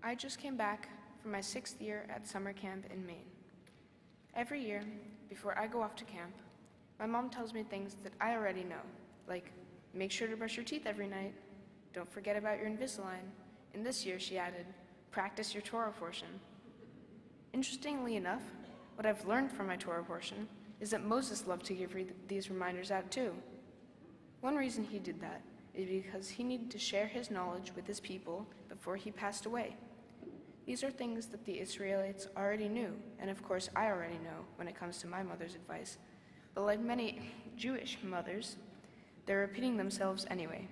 I just came back from my 6th year at summer camp in Maine. Every year, before I go off to camp, my mom tells me things that I already know, like make sure to brush your teeth every night, don't forget about your Invisalign, and this year she added, practice your Torah portion. Interestingly enough, what I've learned from my Torah portion is that Moses loved to give these reminders out too. One reason he did that is because he needed to share his knowledge with his people before he passed away. These are things that the Israelites already knew, and of course I already know when it comes to my mother's advice. But like many Jewish mothers, they're repeating themselves anyway.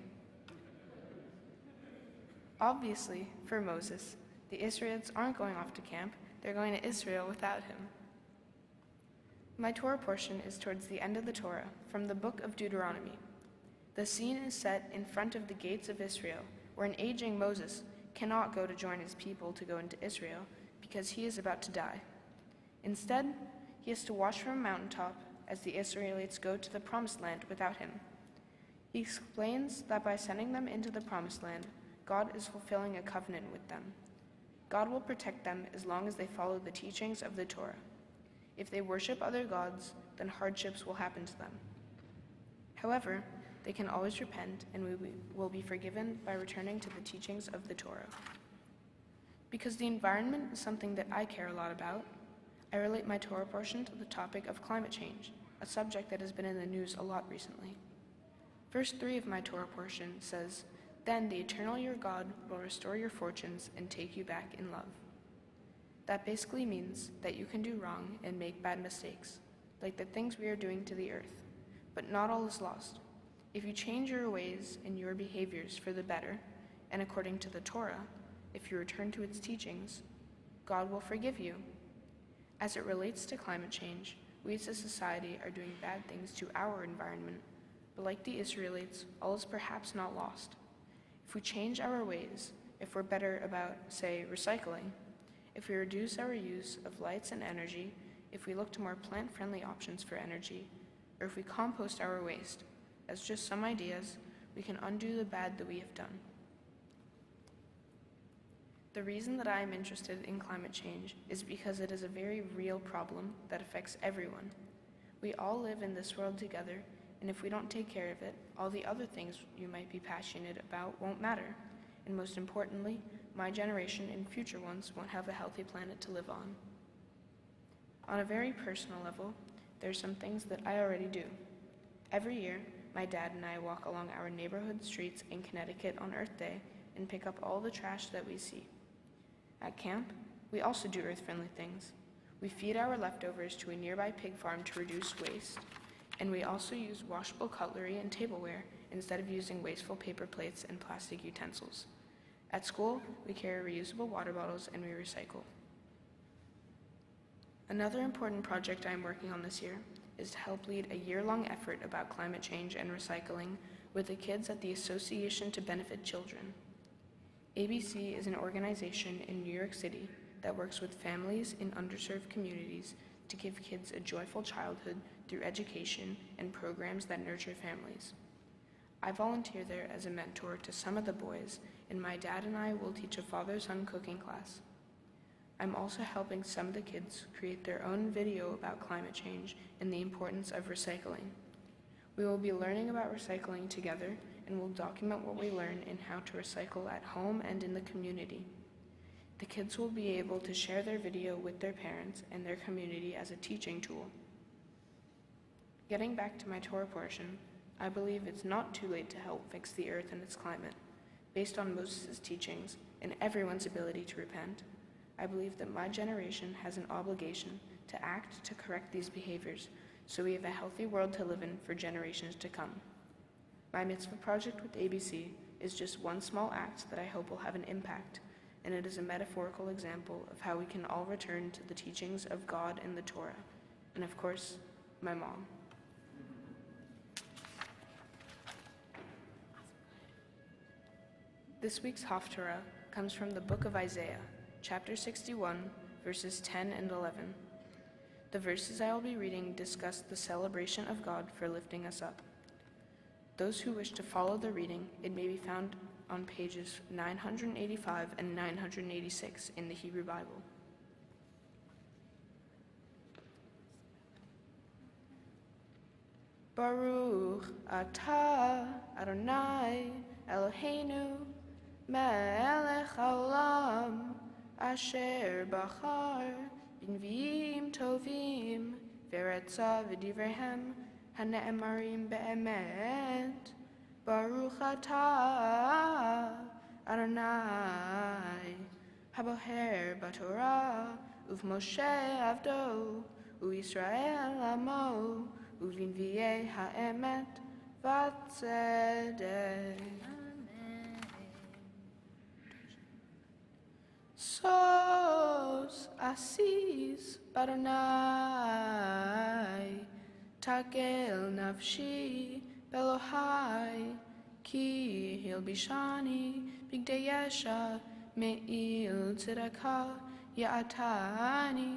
Obviously, for Moses, the Israelites aren't going off to camp, they're going to Israel without him. My Torah portion is towards the end of the Torah, from the book of Deuteronomy. The scene is set in front of the gates of Israel, where an aging Moses cannot go to join his people to go into Israel because he is about to die. Instead, he has to watch from a mountaintop as the Israelites go to the Promised Land without him. He explains that by sending them into the Promised Land, God is fulfilling a covenant with them. God will protect them as long as they follow the teachings of the Torah. If they worship other gods, then hardships will happen to them. However, they can always repent and we will be forgiven by returning to the teachings of the Torah. Because the environment is something that I care a lot about, I relate my Torah portion to the topic of climate change, a subject that has been in the news a lot recently. Verse 3 of my Torah portion says, "Then the eternal your God will restore your fortunes and take you back in love." That basically means that you can do wrong and make bad mistakes, like the things we are doing to the earth, but not all is lost. If you change your ways and your behaviors for the better, and according to the Torah, if you return to its teachings, God will forgive you. As it relates to climate change, we as a society are doing bad things to our environment, but like the Israelites, all is perhaps not lost. If we change our ways, if we're better about, say, recycling, if we reduce our use of lights and energy, if we look to more plant-friendly options for energy, or if we compost our waste, as just some ideas, we can undo the bad that we have done. The reason that I am interested in climate change is because it is a very real problem that affects everyone. We all live in this world together, and if we don't take care of it, all the other things you might be passionate about won't matter. And most importantly, my generation and future ones won't have a healthy planet to live on. On a very personal level, there are some things that I already do. Every year, my dad and I walk along our neighborhood streets in Connecticut on Earth Day and pick up all the trash that we see. At camp, we also do earth-friendly things. We feed our leftovers to a nearby pig farm to reduce waste, and we also use washable cutlery and tableware instead of using wasteful paper plates and plastic utensils. At school, we carry reusable water bottles and we recycle. Another important project I am working on this year is to help lead a year-long effort about climate change and recycling with the kids at the Association to Benefit Children. ABC is an organization in New York City that works with families in underserved communities to give kids a joyful childhood through education and programs that nurture families. I volunteer there as a mentor to some of the boys, and my dad and I will teach a father-son cooking class. I'm also helping some of the kids create their own video about climate change and the importance of recycling. We will be learning about recycling together and will document what we learn and how to recycle at home and in the community. The kids will be able to share their video with their parents and their community as a teaching tool. Getting back to my Torah portion, I believe it's not too late to help fix the earth and its climate. Based on Moses' teachings and everyone's ability to repent, I believe that my generation has an obligation to act to correct these behaviors so we have a healthy world to live in for generations to come. My Mitzvah project with ABC is just one small act that I hope will have an impact, and it is a metaphorical example of how we can all return to the teachings of God and the Torah, and of course, my mom. This week's Haftarah comes from the book of Isaiah, chapter 61, verses 10 and 11. The verses I will be reading discuss the celebration of God for lifting us up. Those who wish to follow the reading, it may be found on pages 985 and 986 in the Hebrew Bible. Baruch atah Adonai Eloheinu melech haolam asher bachar b'nviim tovim v'retza v'divrehem hane'emarim be'emet. Baruch atah Adonai haboher b'torah uv'Moshe avdo u'Yisrael amo uvinviei ha'emet v'tzedek. Sos asis Adonai tagel nafshi belohai ki hilbishani bigdei yesha me'il tzedakah ya'atani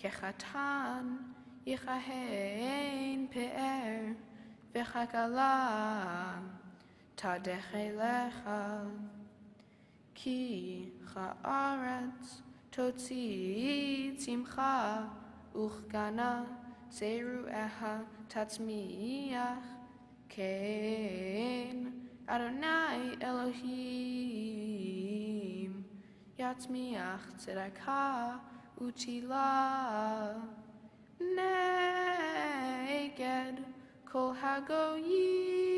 kechatan yichahen pe'er v'chakala tadechelecha ki cha'aretz totzi tzimcha uchgana zeru'eha tatzmiach ken Adonai Elohim yatzmiach tzedakah utila neged kol hagoyim.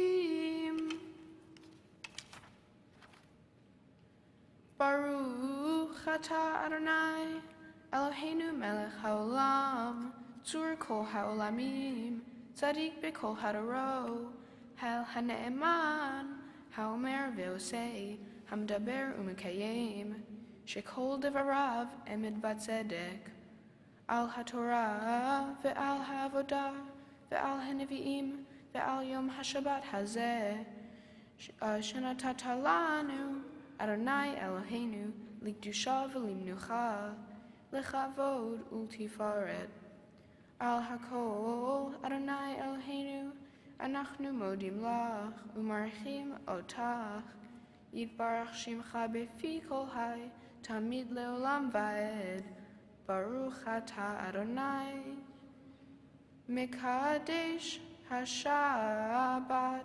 Baruch atah Adonai Eloheinu melech haolam tzur kol haolamim tzadik b'kol hadoro hal hane'eman haomer ve'osei hamdaber umekayim shekol devarav emed batzedek al haTorah ve'al ha'avodah ve'al hanevi'im ve'al yom hashabat hazeh shenatata lanu Adonai Eloheinu likdusha v'limnucha lechavod ultifaret al hakol Adonai Eloheinu anachnu modim lach umarchim otach yitbarach shimcha befi kol hai tamid leolam vaed. Baruch atah Adonai mekadesh hashabat